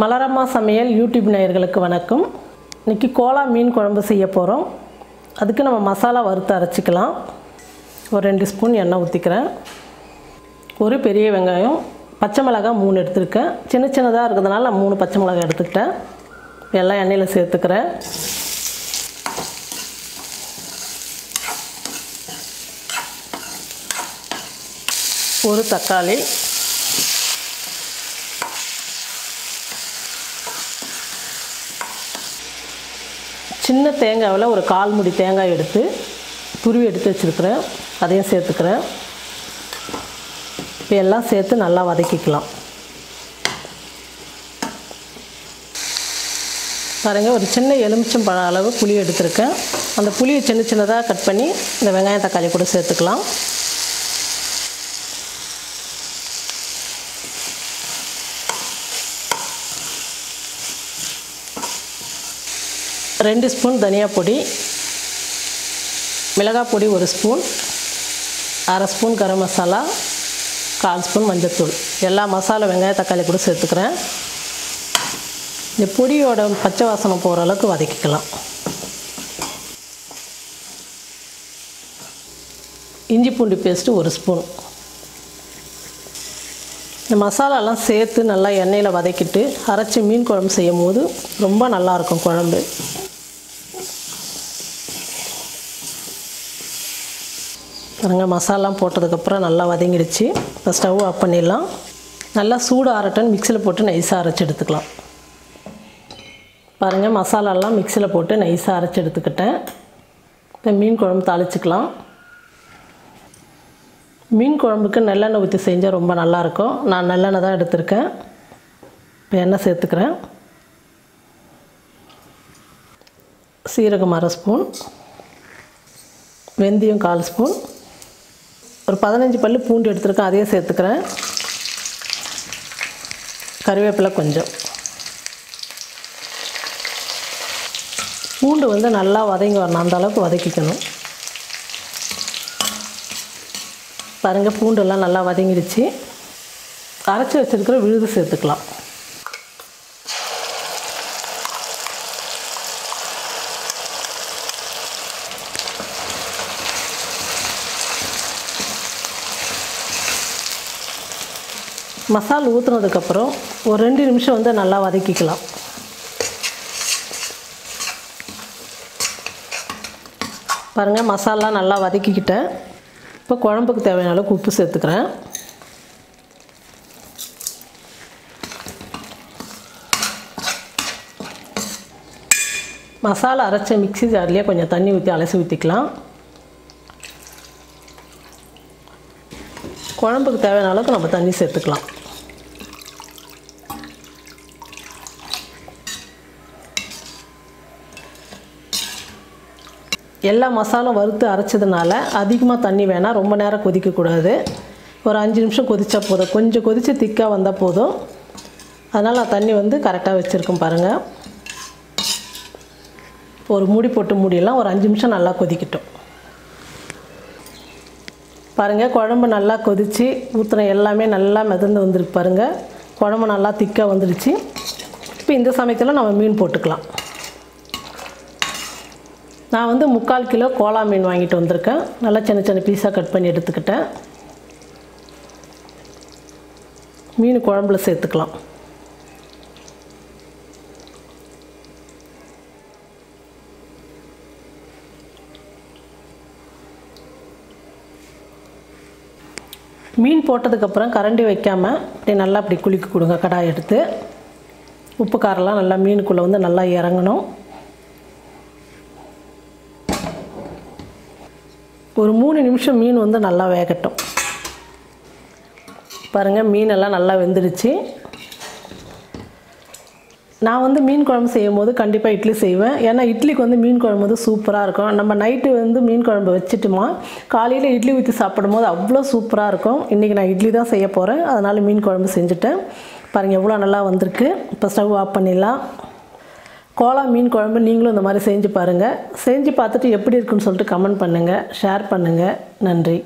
மலர் அம்மா சமையல் யூடியூப் நேயர்களுக்கு வணக்கம். இன்னைக்கு கோலா மீன் குழம்பு செய்ய போகிறோம். அதுக்கு நம்ம மசாலா வறுத்து அரைச்சிக்கலாம். ஒரு 2 ஸ்பூன் எண்ணெய் ஊற்றிக்கிறேன். ஒரு பெரிய வெங்காயம், பச்சை மிளகாய் 3 எடுத்துருக்கேன். சின்ன சின்னதாக இருக்கிறதுனால நான் 3 பச்சை மிளகாய் எடுத்துக்கிட்டேன். எல்லாம் எண்ணெயில் சேர்த்துக்கிறேன். ஒரு தக்காளி, சின்ன தேங்காயில் ஒரு 1/4 மூடி தேங்காய் எடுத்து துருவி எடுத்து வச்சுருக்கிறேன். அதையும் சேர்த்துக்கிறேன். இப்போ எல்லாம் சேர்த்து நல்லா வதக்கிக்கலாம். பாருங்கள், ஒரு சின்ன எலுமிச்சம்பழம் அளவு புளி எடுத்துருக்கேன். அந்த புளியை சின்ன சின்னதாக கட் பண்ணி இந்த வெங்காயம் தக்காளி கூட சேர்த்துக்கலாம். ரெண்டு ஸ்பூன் தனியா பொடி, மிளகாய் பொடி 1 spoon, 1/2 spoon garam masala, 1/4 spoon மஞ்சள்தூள். எல்லா மசாலா வெங்காய தக்காளி கூட சேர்த்துக்கிறேன். இந்த பொடியோட பச்சை வாசனை போகிற அளவுக்கு வதக்கிக்கலாம். இஞ்சி பூண்டு பேஸ்ட்டு 1 ஸ்பூன். இந்த மசாலாலாம் சேர்த்து நல்லா எண்ணெயில் வதக்கிட்டு அரைச்சி மீன் குழம்பு செய்யும் போது ரொம்ப நல்லாயிருக்கும் குழம்பு. பாருங்க, மசாலாம் போட்டதுக்கப்புறம் நல்லா வதங்கிடுச்சு. இப்போ ஸ்டவ் ஆஃப் பண்ணிடலாம். நல்லா சூடு ஆறட்டன் மிக்சியில் போட்டு நைஸாக அரைச்சி எடுத்துக்கலாம். பாருங்கள், மசாலாலாம் மிக்சியில் போட்டு நைஸாக அரைச்சி எடுத்துக்கிட்டேன். இப்போ மீன் குழம்பு தாளிச்சிக்கலாம். மீன் குழம்புக்கு நல்லெண்ணெய் ஊற்றி செஞ்சால் ரொம்ப நல்லாயிருக்கும். நான் நல்லெண்ணெய் தான் எடுத்திருக்கேன். இப்போ எண்ணெய் சேர்த்துக்கிறேன். சீரகம் 1/2 ஸ்பூன், வெந்தயம் 1/4 ஸ்பூன், ஒரு 15 பல்லு பூண்டு எடுத்துருக்கேன். அதையும் சேர்த்துக்கிறேன். கறிவேப்பிலை கொஞ்சம். பூண்டு நல்லா வதங்கி வரணும், அந்த அளவுக்கு வதக்கிக்கணும். பாருங்கள், பூண்டெல்லாம் நல்லா வதங்கிடுச்சு. அரைச்சி வச்சுருக்கிற விழுது சேர்த்துக்கலாம். மசாலா ஊற்றுனதுக்கப்புறம் ஒரு 2 நிமிஷம் நல்லா வதக்கிக்கலாம். பாருங்கள், மசாலா நல்லா வதக்கிக்கிட்டேன். இப்போ குழம்புக்கு தேவையான அளவுக்கு உப்பு சேர்த்துக்கிறேன். மசாலா அரைச்ச மிக்ஸி ஜார்லேயே கொஞ்சம் தண்ணி ஊற்றி அலசி ஊற்றிக்கலாம். குழம்புக்கு தேவையான அளவுக்கு நம்ம தண்ணி சேர்த்துக்கலாம். எல்லா மசாலும் வறுத்து அரைச்சதுனால அதிகமாக தண்ணி வேணாம், ரொம்ப நேரம் கொதிக்கக்கூடாது. ஒரு 5 நிமிஷம் கொதித்தா போதும். கொஞ்சம் கொதித்து திக்காக வந்தால் போதும். அதனால் நான் தண்ணி கரெக்டாக வச்சுருக்கேன். பாருங்கள், ஒரு மூடி போட்டு மூடிடலாம். ஒரு 5 நிமிஷம் நல்லா கொதிக்கட்டும். பாருங்கள், குழம்பு நல்லா கொதித்து ஊற்றுன எல்லாமே நல்லா மிதந்து வந்துருக்கு. பாருங்கள், குழம்பு நல்லா திக்காக வந்துடுச்சு. இப்போ இந்த சமயத்தில் நம்ம மீன் போட்டுக்கலாம். நான் 3/4 கிலோ கோலா மீன் வாங்கிட்டு வந்திருக்கேன். நல்லா சின்ன சின்ன பீஸாக கட் பண்ணி எடுத்துக்கிட்டேன். மீன் குழம்புல சேர்த்துக்கலாம். மீன் போட்டதுக்கப்புறம் கரண்டி வைக்காமல் நல்லா அப்படி குலுக்கி கொடுங்க. கடாய் எடுத்து உப்பு காரெல்லாம் நல்லா மீனுக்குள்ளே நல்லா இறங்கணும். ஒரு 3 நிமிஷம் மீன் நல்லா வேகட்டும். பாருங்கள், மீனெல்லாம் நல்லா வெந்துடுச்சு. நான் மீன் குழம்பு செய்யும் போது கண்டிப்பாக இட்லி செய்வேன். ஏன்னா இட்லிக்கு மீன் குழம்பு சூப்பராக இருக்கும். நம்ம நைட்டு மீன் குழம்பு வச்சுட்டுமா காலையில் இட்லி ஊற்றி சாப்பிடும் போது அவ்வளோ சூப்பராக இருக்கும். இன்றைக்கி நான் இட்லி தான் செய்ய போகிறேன். அதனால் மீன் குழம்பு செஞ்சுட்டேன். பாருங்கள், எவ்வளோ நல்லா வந்திருக்கு. இப்போ ஸ்டவ் ஆஃப் பண்ணிடலாம். கோலா மீன் குழம்பு நீங்களும் இந்த மாதிரி செஞ்சு பாருங்கள். செஞ்சு பார்த்துட்டு எப்படி இருக்குன்னு சொல்லிட்டு கமெண்ட் பண்ணுங்கள், ஷேர் பண்ணுங்கள். நன்றி.